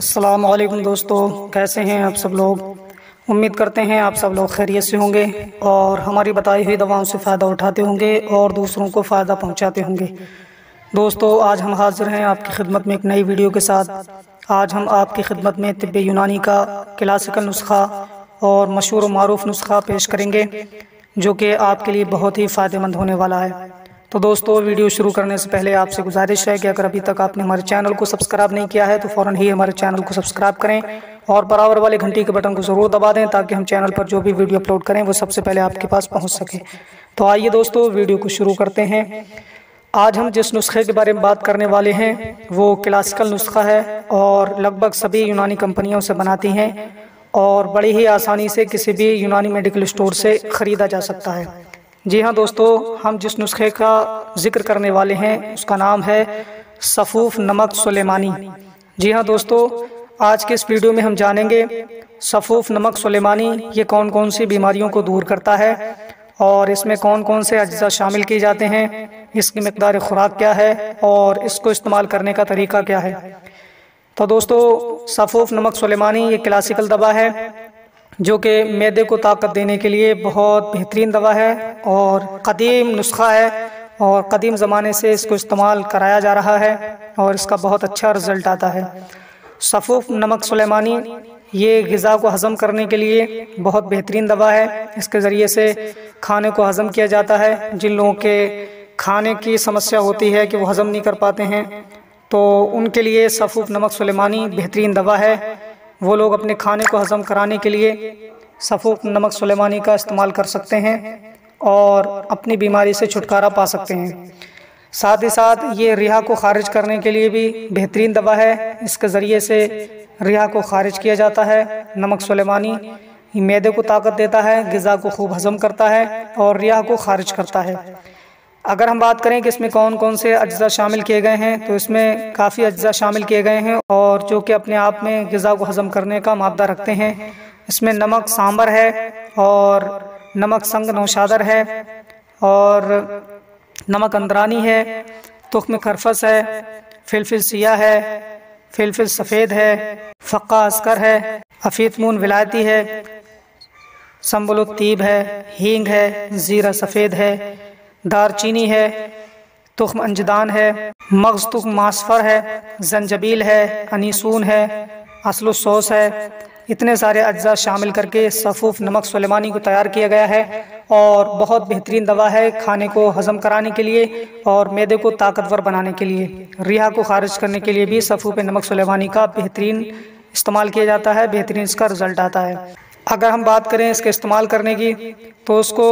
अस्सलाम वालेकुम दोस्तों, कैसे हैं आप सब लोग। उम्मीद करते हैं आप सब लोग खैरियत से होंगे और हमारी बताई हुई दवाओं से फ़ायदा उठाते होंगे और दूसरों को फ़ायदा पहुंचाते होंगे। दोस्तों, आज हम हाजिर हैं आपकी खिदमत में एक नई वीडियो के साथ। आज हम आपकी खिदमत में तिब्बे यूनानी का क्लासिकल नुस्खा और मशहूर मारूफ नुस्खा पेश करेंगे जो कि आपके लिए बहुत ही फ़ायदेमंद होने वाला है। तो दोस्तों, वीडियो शुरू करने से पहले आपसे गुजारिश है कि अगर अभी तक आपने हमारे चैनल को सब्सक्राइब नहीं किया है तो फ़ौरन ही हमारे चैनल को सब्सक्राइब करें और बराबर वाले घंटी के बटन को ज़रूर दबा दें ताकि हम चैनल पर जो भी वीडियो अपलोड करें वो सबसे पहले आपके पास पहुंच सके। तो आइए दोस्तों, वीडियो को शुरू करते हैं। आज हम जिस नुस्खे के बारे में बात करने वाले हैं वो क्लासिकल नुस्खा है और लगभग सभी यूनानी कंपनियों से बनाती हैं और बड़ी ही आसानी से किसी भी यूनानी मेडिकल स्टोर से ख़रीदा जा सकता है। जी हाँ दोस्तों, हम जिस नुस्खे का जिक्र करने वाले हैं उसका नाम है सफ़ूफ नमक सुलेमानी। जी हाँ दोस्तों, आज के इस वीडियो में हम जानेंगे सफ़ूफ नमक सुलेमानी ये कौन कौन सी बीमारियों को दूर करता है और इसमें कौन कौन से अज्जा शामिल किए जाते हैं, इसकी मिकदार खुराक क्या है और इसको इस्तेमाल करने का तरीका क्या है। तो दोस्तों, सफ़ूफ नमक सुलेमानी ये क्लासिकल दवा है जो कि मैदे को ताकत देने के लिए बहुत बेहतरीन दवा है और कदीम नुस्खा है और कदीम ज़माने से इसको इस्तेमाल कराया जा रहा है और इसका बहुत अच्छा रिज़ल्ट आता है। सफ़ूफ नमक सुलेमानी ये ग़िज़ा को हज़म करने के लिए बहुत बेहतरीन दवा है। इसके ज़रिए से खाने को हज़म किया जाता है। जिन लोगों के खाने की समस्या होती है कि वो हज़म नहीं कर पाते हैं तो उनके लिए सफ़ूफ नमक सुलेमानी बेहतरीन दवा है। वो लोग अपने खाने को हज़म कराने के लिए सफ़ूफ नमक सुलेमानी का इस्तेमाल कर सकते हैं और अपनी बीमारी से छुटकारा पा सकते हैं। साथ ही साथ ये रिहा को ख़ारिज करने के लिए भी बेहतरीन दवा है। इसके ज़रिए से रिहा को ख़ारिज किया जाता है। नमक सुलेमानी मैदे को ताकत देता है, ग़िज़ा को खूब हज़म करता है और रिहा को ख़ारिज करता है। अगर हम बात करें कि इसमें कौन कौन से अज्जा शामिल किए गए हैं तो इसमें काफ़ी अज्जा शामिल किए गए हैं और जो कि अपने आप में ग़िज़ा को हज़म करने का मादा रखते हैं। इसमें नमक सांबर है और नमक संग नौशादर है और नमक अंदरानी है, तुख्म खरफस है, फिलफिल सिया है, फिलफिल सफ़ेद है, फ़क्का अस्कर है, अफ़ीतमून विलायती है, संबुलुत तीब है, हींग है, ज़ीरा सफ़ेद है, दारचीनी है, तुख्म अंजदान है, मग़ज़ तुख्म मासफ़र है, जंजबील है, अनीसून है, असलु सौस है। इतने सारे अज्जा शामिल करके सफ़ूफ नमक सुलेमानी को तैयार किया गया है और बहुत बेहतरीन दवा है खाने को हज़म कराने के लिए और मैदे को ताकतवर बनाने के लिए। रिहा को ख़ारिज करने के लिए भी सफ़ूफ नमक सुलेमानी का बेहतरीन इस्तेमाल किया जाता है, बेहतरीन इसका रिज़ल्ट आता है। अगर हम बात करें इसके इस्तेमाल करने की तो उसको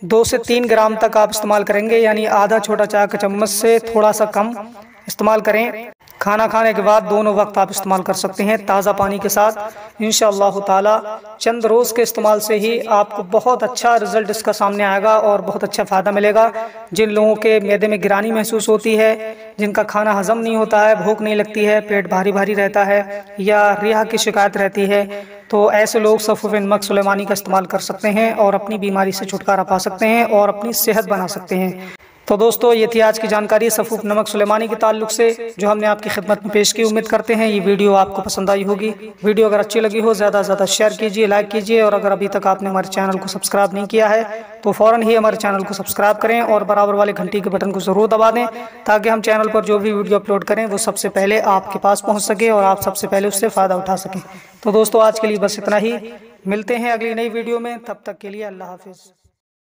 2 से 3 ग्राम तक आप इस्तेमाल करेंगे, यानी आधा छोटा चाय का चम्मच से थोड़ा सा कम इस्तेमाल करें। खाना खाने के बाद दोनों वक्त आप इस्तेमाल कर सकते हैं ताज़ा पानी के साथ। इंशाअल्लाह ताला चंद रोज़ के इस्तेमाल से ही आपको बहुत अच्छा रिज़ल्ट इसका सामने आएगा और बहुत अच्छा फ़ायदा मिलेगा। जिन लोगों के मैदे में गिरानी महसूस होती है, जिनका खाना हज़म नहीं होता है, भूख नहीं लगती है, पेट भारी भारी रहता है या रिहा की शिकायत रहती है, तो ऐसे लोग सफ़ूफ नमक सुलेमानी का इस्तेमाल कर सकते हैं और अपनी बीमारी से छुटकारा पा सकते हैं और अपनी सेहत बना सकते हैं। तो दोस्तों, ये थी आज की जानकारी सफ़ूफ नमक सुलेमानी के ताल्लुक से जो हमने आपकी खिदमत में पेश की। उम्मीद करते हैं ये वीडियो आपको पसंद आई होगी। वीडियो अगर अच्छी लगी हो ज़्यादा से ज़्यादा शेयर कीजिए, लाइक कीजिए और अगर अभी तक आपने हमारे चैनल को सब्सक्राइब नहीं किया है तो फ़ौरन ही हमारे चैनल को सब्सक्राइब करें और बराबर वाले घंटी के बटन को ज़रूर दबा दें ताकि हम चैनल पर जो भी वीडियो अपलोड करें वो सबसे पहले आपके पास पहुँच सके और आप सबसे पहले उससे फ़ायदा उठा सकें। तो दोस्तों, आज के लिए बस इतना ही। मिलते हैं अगली नई वीडियो में, तब तक के लिए अल्लाह हाफ़िज़।